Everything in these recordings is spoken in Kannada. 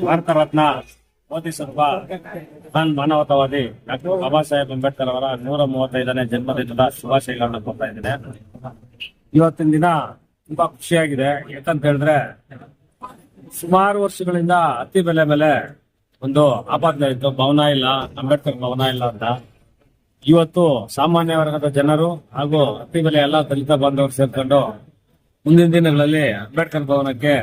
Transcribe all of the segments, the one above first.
ಭಾರತ ರತ್ನ ಮೋದಿ ಸ್ವಲ್ಪ ಮಾನವತಾವಾದಿ ಡಾಕ್ಟರ್ ಬಾಬಾ ಸಾಹೇಬ್ ಅಂಬೇಡ್ಕರ್ ಅವರ 135ನೇ ಜನ್ಮದಿನದ ಶುಭಾಶಯಗಳನ್ನ ಕೊಡ್ತಾ ಇದ್ದೇನೆ. ಇವತ್ತಿನ ದಿನ ತುಂಬಾ ಖುಷಿಯಾಗಿದೆ. ಯಾಕಂತ ಹೇಳಿದ್ರೆ ಸುಮಾರು ವರ್ಷಗಳಿಂದ ಅತಿ ಬೆಲೆ ಮೇಲೆ ಒಂದು ಆಪಾದನೆ ಇತ್ತು, ಭವನ ಇಲ್ಲ, ಅಂಬೇಡ್ಕರ್ ಭವನ ಇಲ್ಲ ಅಂತ. ಇವತ್ತು ಸಾಮಾನ್ಯ ವರ್ಗದ ಜನರು ಹಾಗೂ ಅತಿ ಬೆಲೆ ಎಲ್ಲ ದಲಿತ ಬಾಂಧವರು ಸೇರ್ಕೊಂಡು ಮುಂದಿನ ದಿನಗಳಲ್ಲಿ ಅಂಬೇಡ್ಕರ್ ಭವನಕ್ಕೆ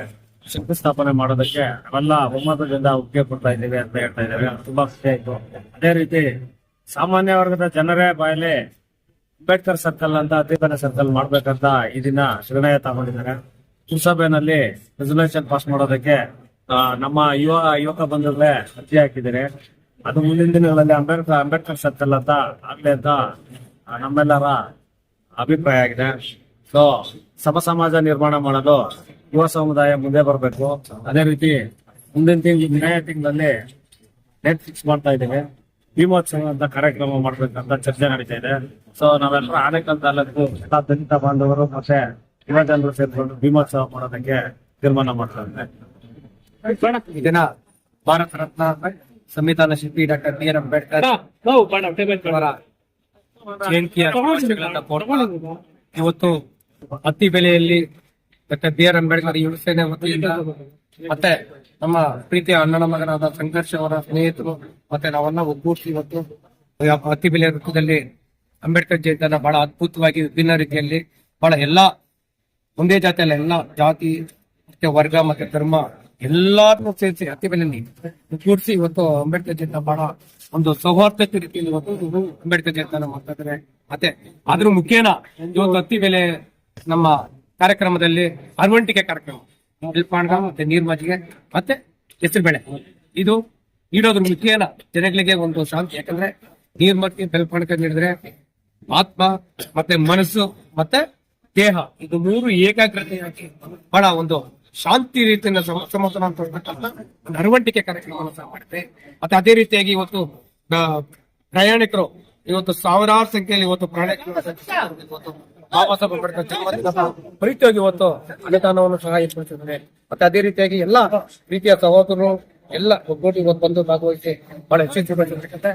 ಶಂಕುಸ್ಥಾಪನೆ ಮಾಡೋದಕ್ಕೆ ನಾವೆಲ್ಲ ಒಮ್ಮತದಿಂದ ಒಪ್ಪಿಗೆ ಕೊಡ್ತಾ ಇದ್ದೀವಿ ಅಂತ ಹೇಳ್ತಾ ಇದ್ದೇವೆ. ತುಂಬಾ ಖುಷಿ ಆಯ್ತು. ಅದೇ ರೀತಿ ಸಾಮಾನ್ಯ ವರ್ಗದ ಜನರೇ ಬಾಯಲ್ಲಿ ಅಂಬೇಡ್ಕರ್ ಸರ್ಕಲ್ ಅಂತ ಅತಿ ಬೆಲೆ ಸರ್ಕಲ್ ಮಾಡ್ಬೇಕಂತ ಈ ದಿನ ನಿರ್ಣಯ ತಗೊಂಡಿದ್ದಾರೆ. ಪುರಸಭೆಯಲ್ಲಿ ರೆಸಲ್ಯೂಷನ್ ಪಾಸ್ ಮಾಡೋದಕ್ಕೆ ನಮ್ಮ ಯುವಕ ಬಂಧುಗಳೇ ಅರ್ಜಿ ಹಾಕಿದ್ದಾರೆ. ಅದು ಮುಂದಿನ ದಿನಗಳಲ್ಲಿ ಅಂಬೇಡ್ಕರ್ ಸರ್ಕಲ್ ಅಂತ ಆಗ್ಲಿ ಅಂತ ನಮ್ಮೆಲ್ಲರ ಅಭಿಪ್ರಾಯ ಆಗಿದೆ. ಸೊ ಸಮಾಜ ನಿರ್ಮಾಣ ಮಾಡಲು ಯುವ ಸಮುದಾಯ ಮುಂದೆ ಬರಬೇಕು. ಅದೇ ರೀತಿ ಮುಂದಿನ ಮೇ ತಿಂಗಳಲ್ಲಿ ಡೇಟ್ ಫಿಕ್ಸ್ ಮಾಡ್ತಾ ಇದ್ದೇವೆ. ಭೀಮೋತ್ಸವ ಅಂತ ಕಾರ್ಯಕ್ರಮ ಮಾಡ್ಬೇಕಂತ ಚರ್ಚೆ ನಡೀತಾ ಇದೆ. ಸೊ ನಾವೆಲ್ಲರೂ ಆನೇಕಲ್ ತಾಲೂಕು ಎಲ್ಲ ದಲಿತ ಬಾಂಧವರು ಮತ್ತೆ ಯುವ ಜನರು ಸೇರ್ಕೊಂಡು ಭೀಮೋತ್ಸವ ಮಾಡೋದಕ್ಕೆ ತೀರ್ಮಾನ ಮಾಡ್ತಾ ಇದ್ದೇವೆ. ಈ ದಿನ ಭಾರತ ರತ್ನ ಸಂವಿಧಾನ ಶಿಲ್ಪಿ ಡಾಕ್ಟರ್ ಬಿ ಆರ್ ಅಂಬೇಡ್ಕರ್ ಅವರ ಜಯಂತಿಯ ಶುಭಾಶಯಗಳನ್ನ ಕೋರ್ತಾ ಇವತ್ತು ಅತಿ ಬೆಲೆಯಲ್ಲಿ ಡಾಕ್ಟರ್ ಬಿ ಆರ್ ಅಂಬೇಡ್ಕರ್ ಯುವ ಸೇನೆ ವತಿಯಿಂದ ಮತ್ತೆ ನಮ್ಮ ಪ್ರೀತಿಯ ಅಣ್ಣನ ಮಗನಾದ ಸಂಘರ್ಷ ಅವರ ಸ್ನೇಹಿತರು ಮತ್ತೆ ನಾವೆಲ್ಲ ಒಗ್ಗೂಡಿಸಿ ಇವತ್ತು ಅತಿ ಬೆಲೆಯ ವೃತ್ತದಲ್ಲಿ ಅಂಬೇಡ್ಕರ್ ಜಯಂತಿಯನ್ನ ಬಹಳ ಅದ್ಭುತವಾಗಿ ವಿಭಿನ್ನ ರೀತಿಯಲ್ಲಿ ಬಹಳ ಎಲ್ಲಾ ಒಂದೇ ಜಾತಿಯಲ್ಲಿ ಎಲ್ಲ ಜಾತಿ ಮತ್ತೆ ವರ್ಗ ಮತ್ತೆ ಧರ್ಮ ಎಲ್ಲಾರನ್ನೂ ಸೇರಿಸಿ ಅತಿ ಬೆಲೆಯಲ್ಲಿ ಒಗ್ಗೂಡಿಸಿ ಇವತ್ತು ಅಂಬೇಡ್ಕರ್ ಜಯಂತಿ ಬಹಳ ಒಂದು ಸೌಹಾರ್ದತೆ ರೀತಿಯಲ್ಲಿ ಇವತ್ತು ಅಂಬೇಡ್ಕರ್ ಜಯಂತಿಯನ್ನ ಮಾಡ್ತಾ ಇದ್ದಾರೆ. ಮತ್ತೆ ಅದ್ರ ಮುಖೇನ ಇವತ್ತು ಅತಿ ಬೆಲೆ ನಮ್ಮ ಕಾರ್ಯಕ್ರಮದಲ್ಲಿ ಅರವಂಟಿಕೆ ಕಾರ್ಯಕ್ರಮ ಬೆಳ್ಪಾಣ್ಗ ಮತ್ತೆ ನೀರ್ಮಜ್ಜಿಗೆ ಮತ್ತೆ ಹೆಸರು ಬೆಳೆ ಇದು ನೀಡೋದ್ರ ಮುಖೇನ ಜನಗಳಿಗೆ ಒಂದು ಶಾಂತಿ. ಯಾಕಂದ್ರೆ ನೀರ್ಮಜ್ಜಿಗೆ ಬೆಳ್ಪಾಣ್ಗ ನೀಡಿದ್ರೆ ಆತ್ಮ ಮತ್ತೆ ಮನಸ್ಸು ಮತ್ತೆ ದೇಹ ಇದು ಮೂರು ಏಕಾಗ್ರತೆಯಾಗಿ ಬಹಳ ಒಂದು ಶಾಂತಿ ರೀತಿಯಿಂದ ಸಮಾಧಾನ ಅಂತ ಒಂದು ಅರವಂಟಿಕೆ ಕಾರ್ಯಕ್ರಮವನ್ನು ಸಹ ಮಾಡುತ್ತೆ. ಮತ್ತೆ ಅದೇ ರೀತಿಯಾಗಿ ಇವತ್ತು ಪ್ರಯಾಣಿಕರು ಇವತ್ತು ಸಾವಿರಾರು ಸಂಖ್ಯೆಯಲ್ಲಿ ಇವತ್ತು ಪ್ರಯಾಣಿಕರು ಇವತ್ತು ಬಾಬಾ ಸಾಹೇಬ್ ಅಂಬೇಡ್ಕರ್ ಜನ್ಮದಿನದ ಪರಿಚಯವಾಗಿ ಇವತ್ತು ಅನ್ನದಾನವನ್ನು ಸಹ ಏರ್ಪಡಿಸಿದ್ದಾರೆ. ಮತ್ತೆ ಅದೇ ರೀತಿಯಾಗಿ ಎಲ್ಲಾ ರೀತಿಯ ಸಹೋದರರು ಎಲ್ಲ ಒಗ್ಗೂಡಿ ಇವತ್ತು ಬಂದು ಭಾಗವಹಿಸಿ ಬಹಳ ಯಶಸ್ವಿಯಾಗಿರ್ತಕ್ಕಂಥ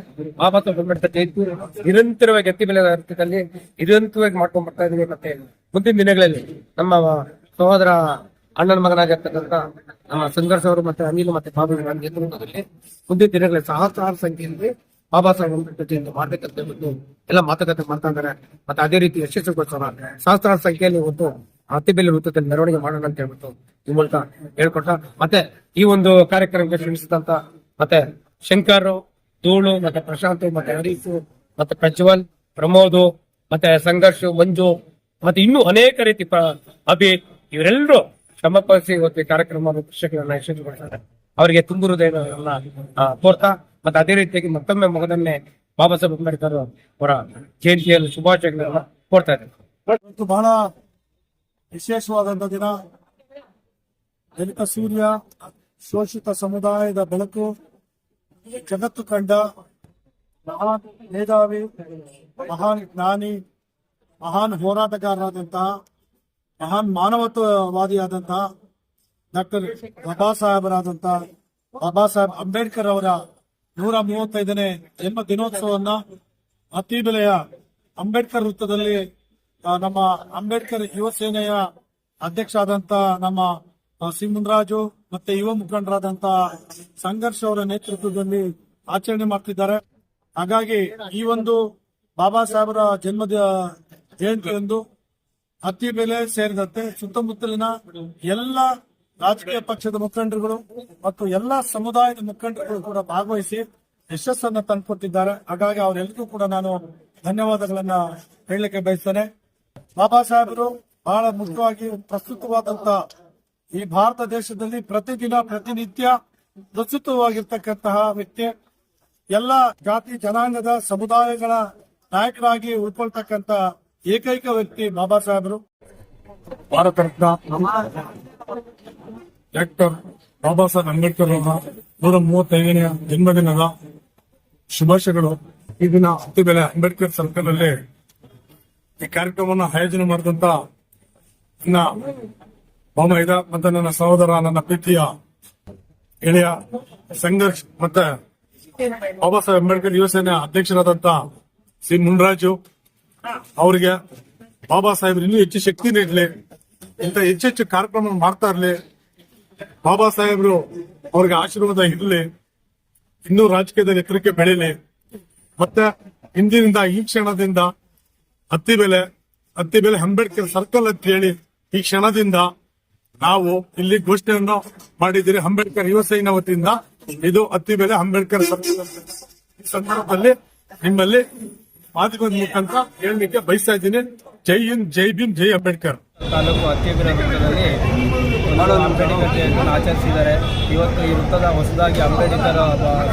ಬಾಬಾ ಸಾಹೇಬ್ ಅಂಬೇಡ್ಕರ್ ಜಯಂತಿ ನಿರಂತರವಾಗಿ ಅತಿ ಬೆಲೆ ಅರ್ಥದಲ್ಲಿ ನಿರಂತರವಾಗಿ ಮಾಡ್ಕೊಂಡ್ ಬರ್ತಾ ಇದೀವಿ. ಮತ್ತೆ ಮುಂದಿನ ದಿನಗಳಲ್ಲಿ ನಮ್ಮ ಸಹೋದರ ಅಣ್ಣನ ಮಗನಾಗಿರ್ತಕ್ಕಂಥ ನಮ್ಮ ಸಂಘರ್ಷ ಅವರು ಮತ್ತೆ ಅನಿಲ್ ಮತ್ತೆ ಬಾಬು ನೇತೃತ್ವದಲ್ಲಿ ಮುಂದಿನ ದಿನಗಳಲ್ಲಿ ಸಹಸ್ರಾರು ಸಂಖ್ಯೆಯಲ್ಲಿ ಬಾಬಾ ಸಾಹೇಬ್ ಅಂಬೇಡ್ಕರ್ ಜಯಂತಿ ಮಾಡ್ಬೇಕಂತ ಒಂದು ಎಲ್ಲ ಮಾತುಕತೆ ಮಾಡ್ತಾ ಇದ್ದಾರೆ. ಮತ್ತೆ ಅದೇ ರೀತಿ ಯಶಸ್ವಿಗೋಸ್ಕರ ಸಹಸ್ರಾರು ಸಂಖ್ಯೆಯಲ್ಲಿ ಒಂದು ಅತಿ ಬೆಲೆ ವೃತ್ತದಲ್ಲಿ ಮೆರವಣಿಗೆ ಮಾಡೋಣ ಅಂತ ಹೇಳ್ಬಿಟ್ಟು ಈ ಮೂಲಕ ಹೇಳ್ಕೊಟ್ಟ. ಮತ್ತೆ ಈ ಒಂದು ಕಾರ್ಯಕ್ರಮಕ್ಕೆ ಶ್ರಮಿಸಿದಂತ ಮತ್ತೆ ಶಂಕರ್, ಧೂಳು ಮತ್ತೆ ಪ್ರಶಾಂತ್ ಮತ್ತೆ ಹರೀಶ್ ಮತ್ತೆ ಪ್ರಜ್ವಲ್, ಪ್ರಮೋದ್ ಮತ್ತೆ ಸಂಘರ್ಷ್, ಮಂಜು ಮತ್ತೆ ಇನ್ನೂ ಅನೇಕ ರೀತಿ ಅಭಿ ಇವರೆಲ್ಲರೂ ಶ್ರಮಪಡಿಸಿ ಇವತ್ತು ಈ ಕಾರ್ಯಕ್ರಮ ಪುಸ್ತಕಗಳನ್ನ ಯಶಸ್ವಿಗೊಳಿಸಿದ್ದಾರೆ. ಅವರಿಗೆ ತುಂಬು ಹೃದಯಗಳನ್ನ ಕೋರ್ತಾ ಮತ್ತೆ ಅದೇ ರೀತಿಯಾಗಿ ಮತ್ತೊಮ್ಮೆ ಮಗದನ್ನೇ ಬಾಬಾ ಸಾಹೇಬ್ ಅಂಬೇಡ್ಕರ್ ಅವರ ಜಯಂತಿಯಲ್ಲಿ ಶುಭಾಶಯಗಳನ್ನ ಕೋರ್ತಾ ಇದ್ದಾರೆ. ಬಹಳ ವಿಶೇಷವಾದಂತ ದಿನ. ದಲಿತ ಸೂರ್ಯ, ಶೋಷಿತ ಸಮುದಾಯದ ಬೆಳಕು, ಜಗತ್ತು ಕಂಡ ಮಹಾನ್ ಮೇಧಾವಿ, ಮಹಾನ್ ಜ್ಞಾನಿ, ಮಹಾನ್ ಹೋರಾಟಗಾರರಾದಂತಹ, ಮಹಾನ್ ಮಾನವತ್ವವಾದಿಯಾದಂತಹ ಡಾಕ್ಟರ್ ಬಾಬಾ ಸಾಹೇಬರಾದಂತಹ ಬಾಬಾ ಸಾಹೇಬ್ ಅಂಬೇಡ್ಕರ್ ಅವರ 135ನೇ ಜನ್ಮ ದಿನೋತ್ಸವವನ್ನ ಅತಿ ಬೆಲೆಯ ಅಂಬೇಡ್ಕರ್ ವೃತ್ತದಲ್ಲಿ ನಮ್ಮ ಅಂಬೇಡ್ಕರ್ ಯುವ ಸೇನೆಯ ಅಧ್ಯಕ್ಷ ಆದಂತ ನಮ್ಮ ಸಿ ಮುನ್ರಾಜು ಮತ್ತೆ ಯುವ ಮುಖಂಡರಾದಂತ ಸಂಘರ್ಷ ಅವರ ನೇತೃತ್ವದಲ್ಲಿ ಆಚರಣೆ ಮಾಡ್ತಿದ್ದಾರೆ. ಹಾಗಾಗಿ ಈ ಒಂದು ಬಾಬಾ ಸಾಹೇಬರ ಜನ್ಮದ ಜಯಂತಿಯಂದು ಅತಿ ಬೆಲೆ ಸೇರಿದಂತೆ ಸುತ್ತಮುತ್ತಲಿನ ಎಲ್ಲ ರಾಜಕೀಯ ಪಕ್ಷದ ಮುಖಂಡರುಗಳು ಮತ್ತು ಎಲ್ಲಾ ಸಮುದಾಯದ ಮುಖಂಡರುಗಳು ಕೂಡ ಭಾಗವಹಿಸಿ ಯಶಸ್ಸನ್ನ ತಂದುಕೊಟ್ಟಿದ್ದಾರೆ. ಹಾಗಾಗಿ ಅವರೆಲ್ಲರಿಗೂ ಕೂಡ ನಾನು ಧನ್ಯವಾದಗಳನ್ನ ಹೇಳಲಿಕ್ಕೆ ಬಯಸ್ತೇನೆ. ಬಾಬಾ ಸಾಹೇಬರು ಬಹಳ ಮುಖ್ಯವಾಗಿ ಪ್ರಸ್ತುತವಾದಂತ ಈ ಭಾರತ ದೇಶದಲ್ಲಿ ಪ್ರತಿದಿನ ಪ್ರತಿನಿತ್ಯ ಪ್ರಸ್ತುತವಾಗಿರ್ತಕ್ಕಂತಹ ವ್ಯಕ್ತಿ. ಎಲ್ಲ ಜಾತಿ ಜನಾಂಗದ ಸಮುದಾಯಗಳ ನಾಯಕರಾಗಿ ಉಳ್ಕೊಳ್ತಕ್ಕಂತ ಏಕೈಕ ವ್ಯಕ್ತಿ ಬಾಬಾ ಸಾಹೇಬರು. ಭಾರತ ರತ್ನ ಡಾಕ್ಟರ್ ಬಾಬಾ ಸಾಹೇಬ್ ಅಂಬೇಡ್ಕರ್ ಅವರ 135ನೇ ಜನ್ಮದಿನದ ಶುಭಾಶಯಗಳು. ಈ ದಿನ ಅತಿ ಬೆಲೆ ಅಂಬೇಡ್ಕರ್ ಸರ್ಕಲ್ ಅಲ್ಲಿ ಈ ಕಾರ್ಯಕ್ರಮವನ್ನು ಆಯೋಜನೆ ಮಾಡಿದಂತ ನನ್ನ ಬಾಮೈದ ಮತ್ತು ನನ್ನ ಸಹೋದರ, ನನ್ನ ಪ್ರೀತಿಯ ಎಳೆಯ ಸಂಘರ್ಷ್ ಮತ್ತೆ ಬಾಬಾ ಸಾಹೇಬ್ ಅಂಬೇಡ್ಕರ್ ಯುವ ಸೇನೆ ಅಧ್ಯಕ್ಷರಾದಂತ ಸಿ ಮುನ್ರಾಜು ಅವರಿಗೆ ಬಾಬಾ ಸಾಹೇಬ್ರು ಇನ್ನೂ ಹೆಚ್ಚು ಶಕ್ತಿ ನೀಡಲಿ, ಇಂಥ ಹೆಚ್ಚೆಚ್ಚು ಕಾರ್ಯಕ್ರಮ ಮಾಡ್ತಾ ಇರಲಿ, ಬಾಬಾ ಸಾಹೇಬ್ರು ಅವ್ರಿಗೆ ಆಶೀರ್ವಾದ ಇರಲಿ, ಇನ್ನೂ ರಾಜಕೀಯದಲ್ಲಿ ಎತ್ತರಕ್ಕೆ ಬೆಳೀಲಿ. ಮತ್ತೆ ಇಂದಿನಿಂದ ಈ ಕ್ಷಣದಿಂದ ಅತ್ತಿಬೆಲೆ ಅಂಬೇಡ್ಕರ್ ಸರ್ಕಲ್ ಅಂತ ಹೇಳಿ ಈ ಕ್ಷಣದಿಂದ ನಾವು ಇಲ್ಲಿ ಘೋಷಣೆಯನ್ನು ಮಾಡಿದ್ದೀರಿ. ಅಂಬೇಡ್ಕರ್ ಯುವ ಸೇನಾ ವತಿಯಿಂದ ಇದು ಅತ್ತಿಬೆಲೆ ಅಂಬೇಡ್ಕರ್ ಸರ್ಕಲ್ ಅಂತ. ಈ ಸಂದರ್ಭದಲ್ಲಿ ನಿಮ್ಮಲ್ಲಿ ಮಾಧ್ಯಮದ ಮುಖಾಂತರ ಹೇಳಲಿಕ್ಕೆ ಬಯಸ್ತಾ ಇದ್ದೀನಿ. ಜೈ ಹಿಂದ್, ಜೈ ಭೀಮ್, ಜೈ ಅಂಬೇಡ್ಕರ್. ತಾಲೂಕು ಅತ್ತಿಬೆಲೆ ವೃತ್ತದಲ್ಲಿ ಅಂಬೇಡ್ಕರ್ ಜಯಂತಿಯನ್ನು ಆಚರಿಸಿದ್ದಾರೆ. ಇವತ್ತು ಈ ವೃತ್ತದ ಹೊಸದಾಗಿ ಅಂಬೇಡ್ಕರ್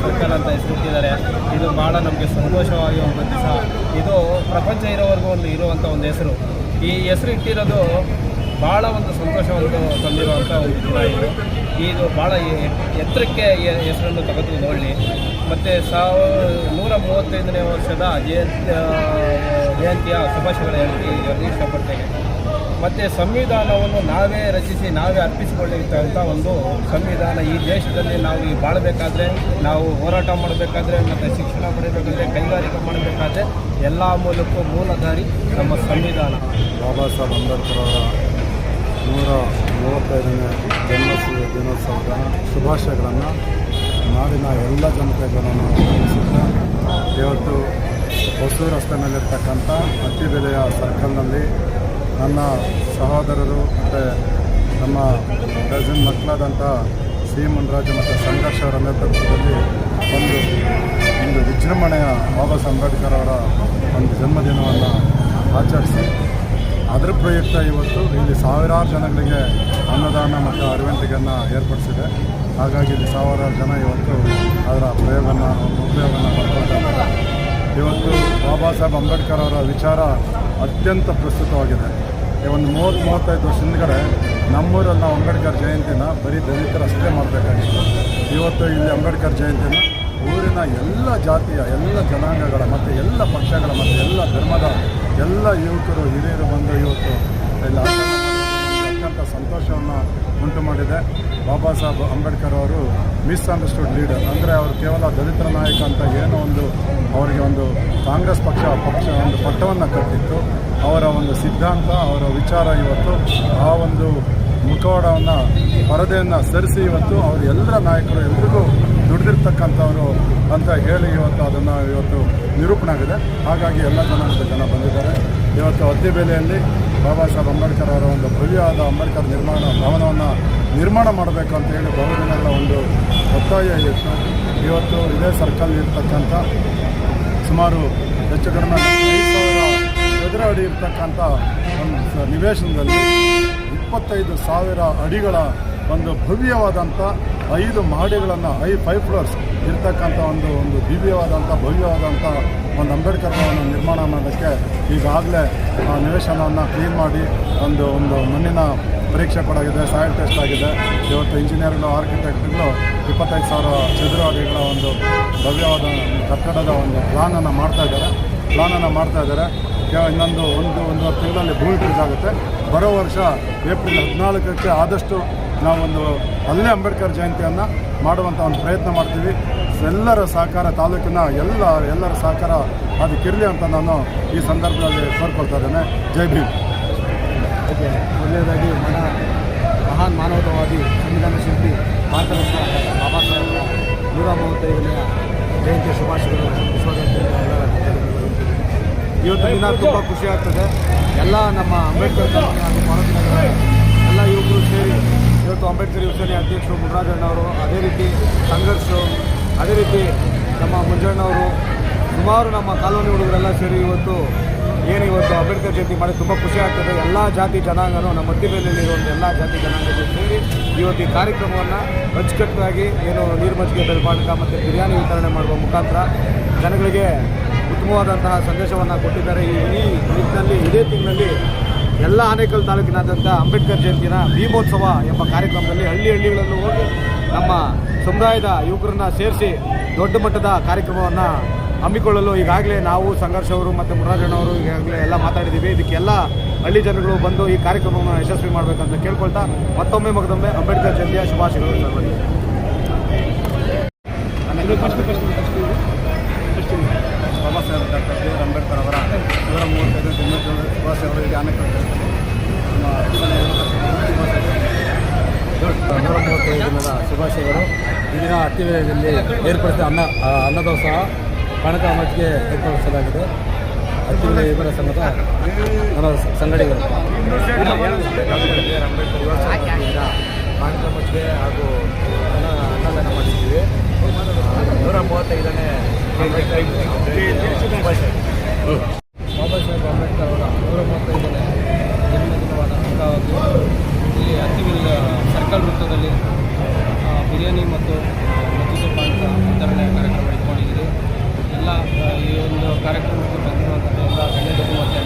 ಸರ್ಕಲ್ ಅಂತ ಹೆಸರಿಟ್ಟಿದ್ದಾರೆ. ಇದು ಬಹಳ ನಮಗೆ ಸಂತೋಷವಾಗಿ ಒಂದು ದಿವಸ. ಇದು ಪ್ರಪಂಚ ಇರೋವರೆಗೂ ಇರುವಂಥ ಒಂದು ಹೆಸರು. ಈ ಹೆಸರು ಇಟ್ಟಿರೋದು ಭಾಳ ಒಂದು ಸಂತೋಷವನ್ನು ತಂದಿರುವಂಥ ಒಂದು ದಿನ ಇದು. ಇದು ಭಾಳ ಎತ್ತರಕ್ಕೆ ಹೆಸರನ್ನು ತೆಗೆದುಕೊಳ್ಳಿ. ಮತ್ತು 135ನೇ ವರ್ಷದ ಜಯಂತಿಯ ಶುಭಾಶಯಗಳು ಹೇಳಲು ಇಷ್ಟಪಡ್ತೇನೆ. ಮತ್ತು ಸಂವಿಧಾನವನ್ನು ನಾವೇ ರಚಿಸಿ ನಾವೇ ಅರ್ಪಿಸಿಕೊಳ್ಳುವಂಥ ಒಂದು ಸಂವಿಧಾನ ಈ ದೇಶದಲ್ಲಿ ನಾವು ಬಾಳಬೇಕಾದ್ರೆ, ನಾವು ಹೋರಾಟ ಮಾಡಬೇಕಾದ್ರೆ, ಮತ್ತು ಶಿಕ್ಷಣ ಪಡೆಯಬೇಕಾದ್ರೆ, ಕೈಗಾರಿಕೆ ಮಾಡಬೇಕಾದ್ರೆ ಎಲ್ಲ ಮೂಲಕ್ಕೂ ಮೂಲಧಾರಿ ನಮ್ಮ ಸಂವಿಧಾನ. ಬಾಬಾ ಸಾಹೇಬ್ ಅಂಬೇಡ್ಕರ್ ಅವರ 135ನೇ ಜನ್ಮ ದಿನೋತ್ಸವದ ಶುಭಾಶಯಗಳನ್ನು ನಾಡಿನ ಎಲ್ಲ ಜನತೆಗೂ ನಾನು ತಿಳಿಸುತ್ತೇನೆ. ಇವತ್ತು ಹೊಸೂರು ರಸ್ತೆ ಮೇಲಿರ್ತಕ್ಕಂಥ ಅತ್ತಿಬೆಲೆಯ ಸರ್ಕಲ್ನಲ್ಲಿ ನನ್ನ ಸಹೋದರರು ಮತ್ತು ನಮ್ಮ ಕಸಿನ್ ಮಕ್ಕಳಾದಂಥ ಸಿ ಮುನ್ರಾಜು ಮತ್ತು ಸಂಘರ್ಷ ಅವರ ನೇತೃತ್ವದಲ್ಲಿ ಒಂದು ವಿಜೃಂಭಣೆಯ ಬಾಬಾ ಸಾಹೇಬ್ ಅಂಬೇಡ್ಕರ್ ಅವರ ಒಂದು ಜನ್ಮದಿನವನ್ನು ಆಚರಿಸಿ ಅದರ ಪ್ರಯುಕ್ತ ಇವತ್ತು ಇಲ್ಲಿ ಸಾವಿರಾರು ಜನಗಳಿಗೆ ಅನ್ನದಾನ ಮತ್ತು ಅರಿವಂತಿಗೆಯನ್ನು ಏರ್ಪಡಿಸಿದೆ. ಹಾಗಾಗಿ ಇಲ್ಲಿ ಸಾವಿರಾರು ಜನ ಇವತ್ತು ಅದರ ಉಪಯೋಗನ ಪಡ್ಕೊಳ್ತಾ ಇದ್ದಾರೆ. ಇವತ್ತು ಬಾಬಾ ಸಾಹೇಬ್ ಅಂಬೇಡ್ಕರ್ ಅವರ ವಿಚಾರ ಅತ್ಯಂತ ಪ್ರಸ್ತುತವಾಗಿದೆ. ಒಂದು 30-35 ವರ್ಷ ಹಿಂದ್ಗಡೆ ನಮ್ಮೂರಲ್ಲಿ ನಾವು ಅಂಬೇಡ್ಕರ್ ಜಯಂತಿನ ಬರೀ ದಲಿತರು ಅಷ್ಟೇ ಮಾಡಬೇಕಾಗಿತ್ತು. ಇವತ್ತು ಇಲ್ಲಿ ಅಂಬೇಡ್ಕರ್ ಜಯಂತಿನ ಊರಿನ ಎಲ್ಲ ಜಾತಿಯ, ಎಲ್ಲ ಜನಾಂಗಗಳ ಮತ್ತು ಎಲ್ಲ ಪಕ್ಷಗಳ ಮತ್ತು ಎಲ್ಲ ಧರ್ಮದ ಎಲ್ಲ ಯುವಕರು ಹಿರಿಯರು ಬಂದು ಇವತ್ತು ಇಲ್ಲಿ ಅತ್ಯಂತ ಸಂತೋಷವನ್ನು ಉಂಟು ಮಾಡಿದೆ. ಬಾಬಾ ಸಾಹೇಬ್ ಅಂಬೇಡ್ಕರ್ ಅವರು ಮಿಸ್ಅಂಡರ್ಸ್ಟುಡ್ ಲೀಡರ್, ಅಂದರೆ ಅವರು ಕೇವಲ ದಲಿತರ ನಾಯಕ ಅಂತ ಏನೋ ಒಂದು ಅವರಿಗೆ ಒಂದು ಕಾಂಗ್ರೆಸ್ ಪಕ್ಷ ಒಂದು ಪಟ್ಟವನ್ನು ಕಟ್ಟಿತ್ತು. ಅವರ ಒಂದು ಸಿದ್ಧಾಂತ, ಅವರ ವಿಚಾರ ಇವತ್ತು ಆ ಒಂದು ಮುಖವಾಡವನ್ನು ಪರದೆಯನ್ನು ಸರಿಸಿ ಇವತ್ತು ಅವರು ಎಲ್ಲರ ನಾಯಕರು ಎಲ್ರಿಗೂ ದುಡಿದಿರ್ತಕ್ಕಂಥವ್ರು ಅಂತ ಹೇಳಿ ಇವತ್ತು ಅದನ್ನು ಇವತ್ತು ನಿರೂಪಣೆ ಆಗಿದೆ. ಹಾಗಾಗಿ ಎಲ್ಲ ಜನ ಬಂದಿದ್ದಾರೆ. ಇವತ್ತು ಅತ್ತಿಬೆಲೆಯಲ್ಲಿ ಬಾಬಾ ಸಾಹೇಬ್ ಅಂಬೇಡ್ಕರ್ ಅವರ ಒಂದು ಭವ್ಯವಾದ ಅಂಬೇಡ್ಕರ್ ಭವನವನ್ನು ನಿರ್ಮಾಣ ಮಾಡಬೇಕು ಅಂತ ಹೇಳಿ ಬಹುದಿನಗಳ ಒಂದು ಒತ್ತಾಯ ಇತ್ತು. ಇವತ್ತು ಇದೇ ಸರ್ಕಲ್ ಇರ್ತಕ್ಕಂಥ ಸುಮಾರು ಹೆಚ್ಚು ಕಡಿಮೆ 5,000 ಚದರ ಅಡಿ ಇರ್ತಕ್ಕಂಥ ಒಂದು ನಿವೇಶನದಲ್ಲಿ 25,000 ಅಡಿಗಳ ಒಂದು ಭವ್ಯವಾದಂಥ 5 ಮಹಡಿಗಳನ್ನು 5 ಫ್ಲೋರ್ಸ್ ಇರ್ತಕ್ಕಂಥ ಒಂದು ದಿವ್ಯವಾದಂಥ ಭವ್ಯವಾದಂಥ ಒಂದು ಅಂಬೇಡ್ಕರ್ ಭವನ ನಿರ್ಮಾಣ ಮಾಡೋಕ್ಕೆ ಈಗಾಗಲೇ ನಿವೇಶನವನ್ನು ಕ್ಲೀನ್ ಮಾಡಿ ಒಂದು ಮಣ್ಣಿನ ಪರೀಕ್ಷೆ ಕೊಡಾಗಿದೆ, ಸಾಯಿಲ್ ಟೆಸ್ಟ್ ಆಗಿದೆ. ಇವತ್ತು ಇಂಜಿನಿಯರ್ಗಳು, ಆರ್ಕಿಟೆಕ್ಟ್ಗಳು 25,000 ಚದರ ಅಡಿಗಳ ಒಂದು ಭವ್ಯವಾದ ಕಟ್ಟಡದ ಒಂದು ಪ್ಲಾನನ್ನು ಮಾಡ್ತಾ ಇದ್ದಾರೆ. ಒಂದೂವರೆ ತಿಂಗಳಲ್ಲಿ ಭೂಮಿ ಪೂಜೆ ಆಗುತ್ತೆ. ಬರೋ ವರ್ಷ ಏಪ್ರಿಲ್ 14ಕ್ಕೆ ಆದಷ್ಟು ನಾವೊಂದು ಅಲ್ಲೇ ಅಂಬೇಡ್ಕರ್ ಜಯಂತಿಯನ್ನು ಮಾಡುವಂಥ ಒಂದು ಪ್ರಯತ್ನ ಮಾಡ್ತೀವಿ. ಎಲ್ಲರ ಸಹಕಾರ, ತಾಲೂಕಿನ ಎಲ್ಲರ ಸಹಕಾರ ಅದಕ್ಕಿರಲಿ ಅಂತ ನಾನು ಈ ಸಂದರ್ಭದಲ್ಲಿ ಕೋರ್ಕೊಳ್ತಾ ಇದ್ದೇನೆ. ಜೈ ಭೀಮ್. ಒಳ್ಳೆಯದಾಗಿ ಮಹಾನ್ ಮಾನವತಾವಾದಿ ಸಂವಿಧಾನ ಶಿಲ್ಪಿ ಭಾರತ ರತ್ನ ಬಾಬಾ ಸಾಹೇಬ್ 135ನೇ ಜಯಂತಿಯ ಶುಭಾಶಯಗಳು ಇವತ್ತು ದಿನ ತುಂಬ ಖುಷಿ ಆಗ್ತದೆ. ಎಲ್ಲ ನಮ್ಮ ಅಂಬೇಡ್ಕರ್ ಹಾಗೂ ಭಾರತನಗರ ಎಲ್ಲ ಯುವಕರು ಸೇರಿ ಇವತ್ತು ಅಂಬೇಡ್ಕರ್ ಯುವ ಸೇನೆ ಅಧ್ಯಕ್ಷರು ಮುನ್ರಾಜಣ್ಣವರು, ಅದೇ ರೀತಿ ಸಂಘರ್ಷು, ಅದೇ ರೀತಿ ನಮ್ಮ ಮುಂಜಣ್ಣವರು, ಸುಮಾರು ನಮ್ಮ ಕಾಲೋನಿ ಹುಡುಗರೆಲ್ಲ ಸೇರಿ ಇವತ್ತು ಅಂಬೇಡ್ಕರ್ ಜಯಂತಿ ಮಾಡಿ ತುಂಬ ಖುಷಿ ಆಗ್ತದೆ. ಎಲ್ಲ ಜಾತಿ ಜನಾಂಗನೂ ನಮ್ಮ ಮಧ್ಯದಲ್ಲಿರುವಂಥ ಎಲ್ಲ ಜಾತಿ ಜನಾಂಗಗಳು ಸೇರಿ ಇವತ್ತು ಈ ಕಾರ್ಯಕ್ರಮವನ್ನು ಅಚ್ಚುಕಟ್ಟಾಗಿ ನೀರು ಮಜ್ಜಿಗೆ ಬೆಳಪಾಟಕ ಮತ್ತು ಬಿರಿಯಾನಿ ವಿತರಣೆ ಮಾಡುವ ಮುಖಾಂತರ ಜನಗಳಿಗೆ ಉತ್ತಮವಾದಂತಹ ಸಂದೇಶವನ್ನು ಕೊಟ್ಟಿದ್ದಾರೆ. ಈ ನಿಟ್ಟಿನಲ್ಲಿ ಇದೇ ತಿಂಗಳಲ್ಲಿ ಎಲ್ಲ ಆನೇಕಲ್ ತಾಲೂಕಿನಾದ್ಯಂತ ಅಂಬೇಡ್ಕರ್ ಜಯಂತಿನ ಭೀಮೋತ್ಸವ ಎಂಬ ಕಾರ್ಯಕ್ರಮದಲ್ಲಿ ಹಳ್ಳಿಗಳಲ್ಲೂ ಹೋಗಿ ನಮ್ಮ ಸಮುದಾಯದ ಯುವಕರನ್ನ ಸೇರಿಸಿ ದೊಡ್ಡ ಮಟ್ಟದ ಕಾರ್ಯಕ್ರಮವನ್ನು ಹಮ್ಮಿಕೊಳ್ಳಲು ಈಗಾಗಲೇ ನಾವು ಸಂಘರ್ಷವರು ಮತ್ತು ಮುರಾಜಣ್ಣವರು ಈಗಾಗಲೇ ಎಲ್ಲ ಮಾತಾಡಿದ್ದೀವಿ. ಇದಕ್ಕೆಲ್ಲ ಹಳ್ಳಿ ಜನಗಳು ಬಂದು ಈ ಕಾರ್ಯಕ್ರಮವನ್ನು ಯಶಸ್ವಿ ಮಾಡಬೇಕಂತ ಕೇಳ್ಕೊಳ್ತಾ ಮತ್ತೊಮ್ಮೆ ಅಂಬೇಡ್ಕರ್ ಜಯಂತಿಯ ಶುಭಾಶಯಗಳು. Baba Saheb doctor B R Ambedkar ಅವರ 135ನೇ ಜನ್ಮದಿನದ ಶುಭಾಶಯಗಳು ಈಗ ಅನೇಕ 135 ದಿನದ ಶುಭಾಶಯಗಳು. ಈ ದಿನ ಅತ್ತಿಬೇಲೆಯಲ್ಲಿ ಏರ್ಪಡಿಸಿದ ಅನ್ನದೋತ್ಸವ ಕಣಕ ಮಟ್ಟಿಗೆ ಏರ್ಪಡಿಸಲಾಗಿದೆ. ಅತ್ತಿಬೇಲೆ ಯುವಕರ ಸಂಘದ ನನ್ನ ಸಂಘಟಕರು ಡಾಕ್ಟರ್ ಬಿ ಆರ್ ಅಂಬೇಡ್ಕರ್ ಯುವ ಸಂಘದಿಂದ ಕಣಕ ಮಟ್ಟಿಗೆ ಹಾಗೂ ಅನ್ನದಾನ ಮಾಡಿದ್ದೀವಿ. 135ನೇ ಶುಭಾಶಯಗಳು. ಬಾಬಾ ಸಾಹೇಬ್ ಅಂಬೇಡ್ಕರ್ ಅವರ 135ನೇ ಜನ್ಮದಿನವಾದ ಅಂಗವಾಗಿ ಇಲ್ಲಿ ಅತ್ತಿವಿಲ್ ಸರ್ಕಲ್ ವೃತ್ತದಲ್ಲಿ ಬಿರಿಯಾನಿ ಮತ್ತು ಮಜ್ಜಿಗೆ ಪಾನಕ ವಿತರಣೆ ಕಾರ್ಯಕ್ರಮ ಇಟ್ಕೊಂಡಿದ್ದೀರಿ. ಎಲ್ಲ ಈ ಒಂದು ಕಾರ್ಯಕ್ರಮಕ್ಕೆ ಬಂದಿರುವಂಥ ಎಲ್ಲ ಗಣ್ಯರಿಗೂ ಮತ್ತು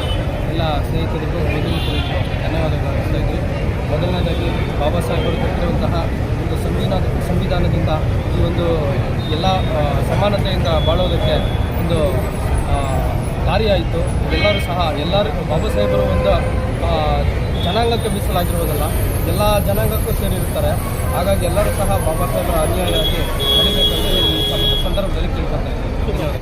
ಎಲ್ಲ ಸ್ನೇಹಿತರಿಗೂ ಮೊದಲಿಗೆ ಧನ್ಯವಾದಗಳು ಅರ್ಪಿಸ್ತಾ ಇದ್ದೀವಿ. ಮೊದಲನೇದಾಗಿ ಬಾಬಾ ಸಾಹೇಬರು ಕೊಟ್ಟಿರುವಂತಹ ಒಂದು ಸಂವಿಧಾನದಿಂದ ಈ ಒಂದು ಎಲ್ಲ ಸಮಾನತೆಯಿಂದ ಬಾಳೋದಕ್ಕೆ ಒಂದು ದಾರಿಯಾಯಿತು. ಎಲ್ಲರೂ ಬಾಬಾ ಸಾಹೇಬರು ಒಂದು ಜನಾಂಗಕ್ಕೆ ಮೀಸಲಾಗಿರುವುದಲ್ಲ, ಎಲ್ಲ ಜನಾಂಗಕ್ಕೂ ಸೇರಿರುತ್ತಾರೆ. ಹಾಗಾಗಿ ಎಲ್ಲರೂ ಸಹ ಬಾಬಾ ಸಾಹೇಬರ ಅನುಯಾಯಿಯಾಗಿ ನಡಿಬೇಕಂತ ಈ ಸಂದರ್ಭದಲ್ಲಿ ಕೇಳ್ಕೊತಾ ಇದ್ದೀನಿ.